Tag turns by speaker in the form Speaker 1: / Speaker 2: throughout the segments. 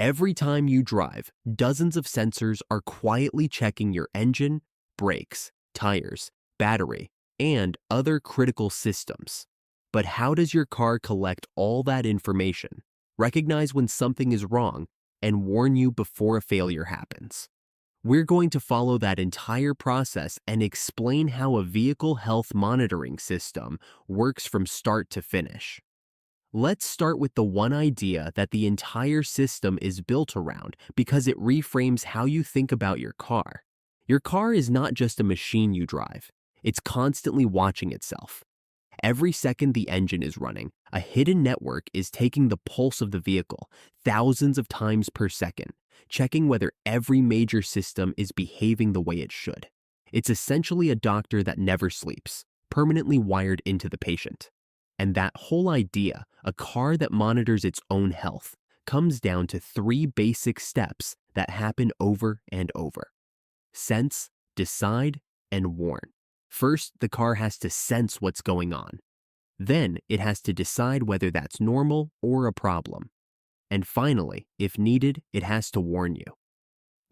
Speaker 1: Every time you drive, dozens of sensors are quietly checking your engine, brakes, tires, battery, and other critical systems. But how does your car collect all that information, recognize when something is wrong, and warn you before a failure happens? We're going to follow that entire process and explain how a vehicle health monitoring system works from start to finish. Let's start with the one idea that the entire system is built around because it reframes how you think about your car. Your car is not just a machine you drive, it's constantly watching itself. Every second the engine is running, a hidden network is taking the pulse of the vehicle thousands of times per second, checking whether every major system is behaving the way it should. It's essentially a doctor that never sleeps, permanently wired into the patient. And that whole idea, a car that monitors its own health, comes down to three basic steps that happen over and over: sense, decide, and warn. First, the car has to sense what's going on. Then, it has to decide whether that's normal or a problem. And finally, if needed, it has to warn you.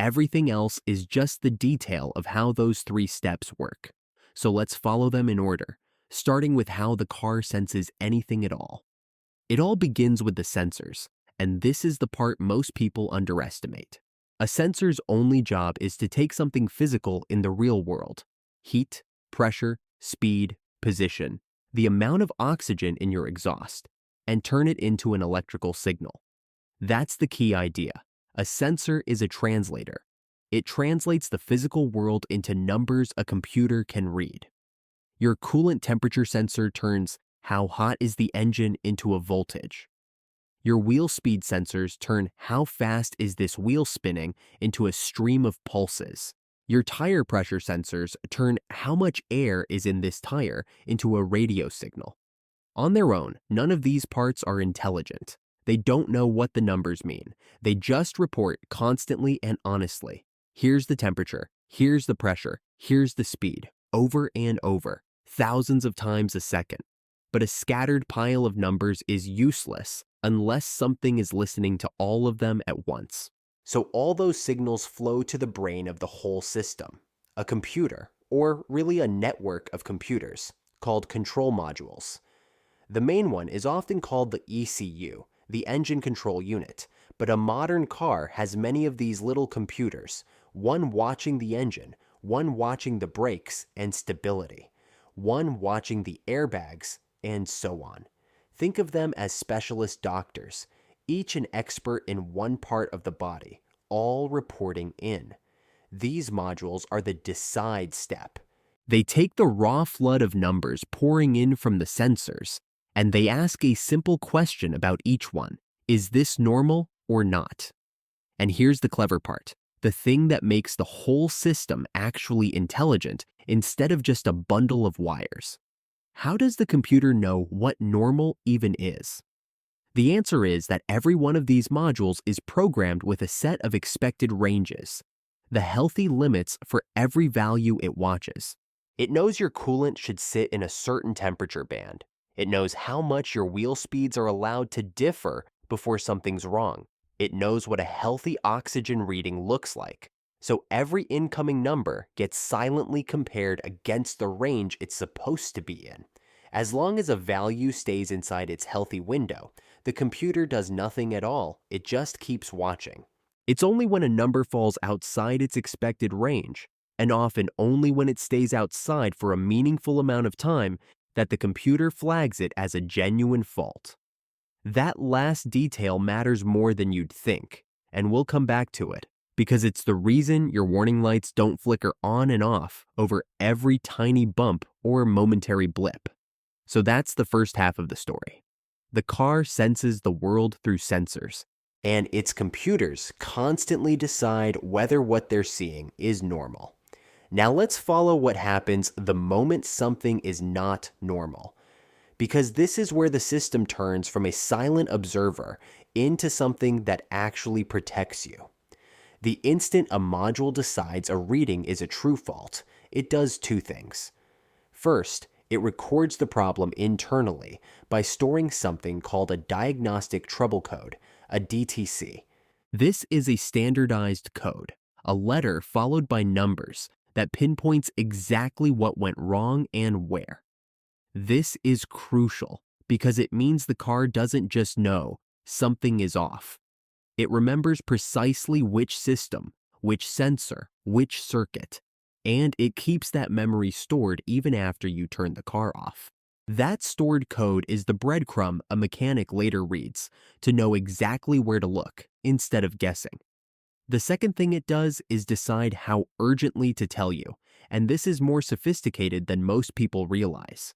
Speaker 1: Everything else is just the detail of how those three steps work. So let's follow them in order, starting with how the car senses anything at all. It all begins with the sensors, and this is the part most people underestimate. A sensor's only job is to take something physical in the real world: heat, pressure, speed, position, the amount of oxygen in your exhaust, and turn it into an electrical signal. That's the key idea. A sensor is a translator. It translates the physical world into numbers a computer can read. Your coolant temperature sensor turns how hot is the engine into a voltage. Your wheel speed sensors turn how fast is this wheel spinning into a stream of pulses. Your tire pressure sensors turn how much air is in this tire into a radio signal. On their own, none of these parts are intelligent. They don't know what the numbers mean. They just report constantly and honestly. Here's the temperature, here's the pressure, here's the speed, over and over, thousands of times a second. But a scattered pile of numbers is useless unless something is listening to all of them at once. So all those signals flow to the brain of the whole system, a computer, or really a network of computers, called control modules. The main one is often called the ECU, the engine control unit, but a modern car has many of these little computers, one watching the engine, one watching the brakes and stability, one watching the airbags, and so on. Think of them as specialist doctors, each an expert in one part of the body, all reporting in. These modules are the decide step. They take the raw flood of numbers pouring in from the sensors, and they ask a simple question about each one: is this normal or not? And here's the clever part, the thing that makes the whole system actually intelligent instead of just a bundle of wires. How does the computer know what normal even is? The answer is that every one of these modules is programmed with a set of expected ranges, the healthy limits for every value it watches. It knows your coolant should sit in a certain temperature band. It knows how much your wheel speeds are allowed to differ before something's wrong. It knows what a healthy oxygen reading looks like. So every incoming number gets silently compared against the range it's supposed to be in. As long as a value stays inside its healthy window, the computer does nothing at all. It just keeps watching. It's only when a number falls outside its expected range, and often only when it stays outside for a meaningful amount of time, that the computer flags it as a genuine fault. That last detail matters more than you'd think, and we'll come back to it, because it's the reason your warning lights don't flicker on and off over every tiny bump or momentary blip. So that's the first half of the story. The car senses the world through sensors, and its computers constantly decide whether what they're seeing is normal. Now let's follow what happens the moment something is not normal, because this is where the system turns from a silent observer into something that actually protects you. The instant a module decides a reading is a true fault, it does two things. First, it records the problem internally by storing something called a diagnostic trouble code, a DTC. This is a standardized code, a letter followed by numbers that pinpoints exactly what went wrong and where. This is crucial because it means the car doesn't just know something is off. It remembers precisely which system, which sensor, which circuit, and it keeps that memory stored even after you turn the car off. That stored code is the breadcrumb a mechanic later reads to know exactly where to look instead of guessing. The second thing it does is decide how urgently to tell you, and this is more sophisticated than most people realize.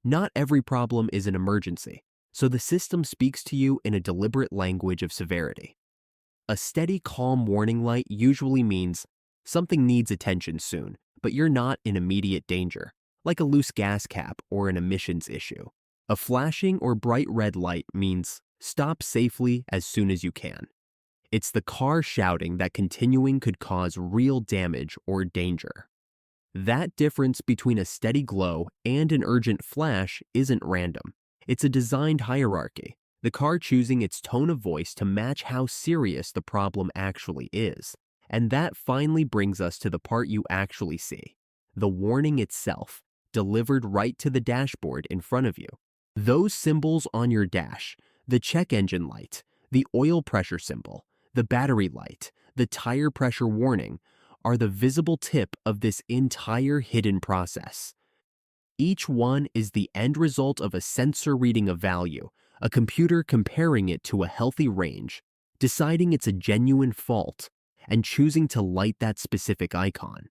Speaker 1: Not every problem is an emergency, so the system speaks to you in a deliberate language of severity. A steady, calm warning light usually means something needs attention soon, but you're not in immediate danger, like a loose gas cap or an emissions issue. A flashing or bright red light means stop safely as soon as you can. It's the car shouting that continuing could cause real damage or danger. That difference between a steady glow and an urgent flash isn't random. It's a designed hierarchy, the car choosing its tone of voice to match how serious the problem actually is. And that finally brings us to the part you actually see, the warning itself, delivered right to the dashboard in front of you. Those symbols on your dash, the check engine light, the oil pressure symbol, the battery light, the tire pressure warning, are the visible tip of this entire hidden process. Each one is the end result of a sensor reading a value, a computer comparing it to a healthy range, deciding it's a genuine fault, and choosing to light that specific icon.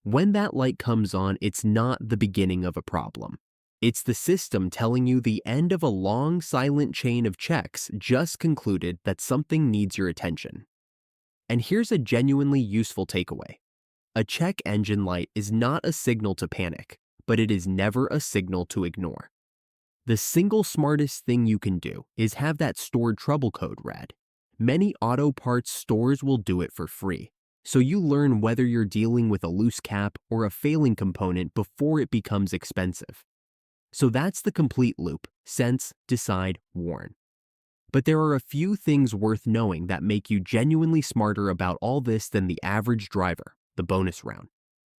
Speaker 1: When that light comes on, it's not the beginning of a problem. It's the system telling you the end of a long, silent chain of checks just concluded that something needs your attention. And here's a genuinely useful takeaway. A check engine light is not a signal to panic, but it is never a signal to ignore. The single smartest thing you can do is have that stored trouble code read. Many auto parts stores will do it for free, so you learn whether you're dealing with a loose cap or a failing component before it becomes expensive. So that's the complete loop: sense, decide, warn. But there are a few things worth knowing that make you genuinely smarter about all this than the average driver, the bonus round.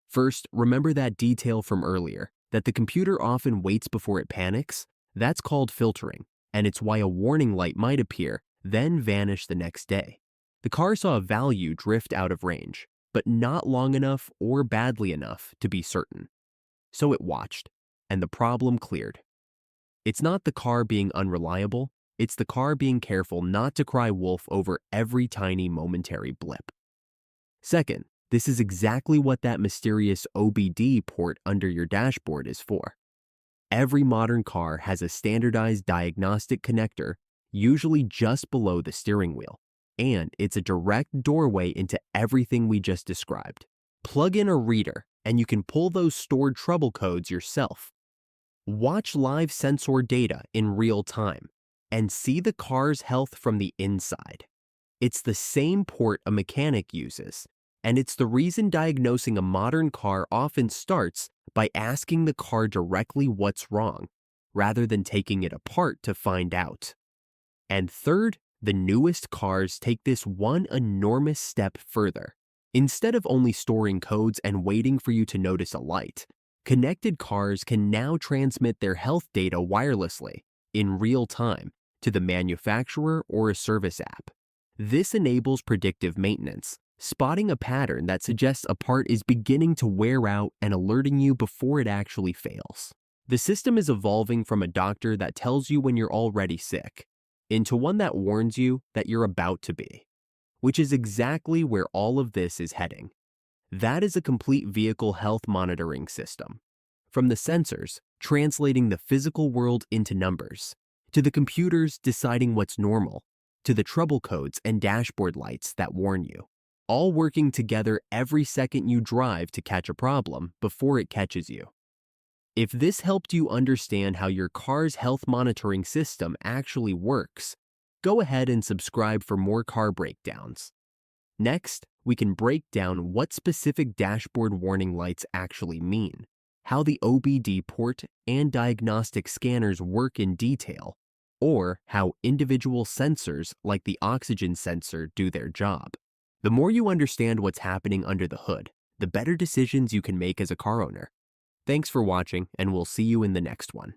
Speaker 1: First, remember that detail from earlier, that the computer often waits before it panics. That's called filtering, and it's why a warning light might appear, then vanish the next day. The car saw a value drift out of range, but not long enough or badly enough to be certain. So it watched, and the problem cleared. It's not the car being unreliable, it's the car being careful not to cry wolf over every tiny momentary blip. Second, this is exactly what that mysterious OBD port under your dashboard is for. Every modern car has a standardized diagnostic connector, usually just below the steering wheel, and it's a direct doorway into everything we just described. Plug in a reader, and you can pull those stored trouble codes yourself. Watch live sensor data in real time, and see the car's health from the inside. It's the same port a mechanic uses, and it's the reason diagnosing a modern car often starts by asking the car directly what's wrong, rather than taking it apart to find out. And third, the newest cars take this one enormous step further. Instead of only storing codes and waiting for you to notice a light, connected cars can now transmit their health data wirelessly, in real time, to the manufacturer or a service app. This enables predictive maintenance, spotting a pattern that suggests a part is beginning to wear out and alerting you before it actually fails. The system is evolving from a doctor that tells you when you're already sick, into one that warns you that you're about to be, which is exactly where all of this is heading. That is a complete vehicle health monitoring system. From the sensors, translating the physical world into numbers, to the computers deciding what's normal, to the trouble codes and dashboard lights that warn you, all working together every second you drive to catch a problem before it catches you. If this helped you understand how your car's health monitoring system actually works, go ahead and subscribe for more car breakdowns. Next, we can break down what specific dashboard warning lights actually mean, how the OBD port and diagnostic scanners work in detail, or how individual sensors like the oxygen sensor do their job. The more you understand what's happening under the hood, the better decisions you can make as a car owner. Thanks for watching, and we'll see you in the next one.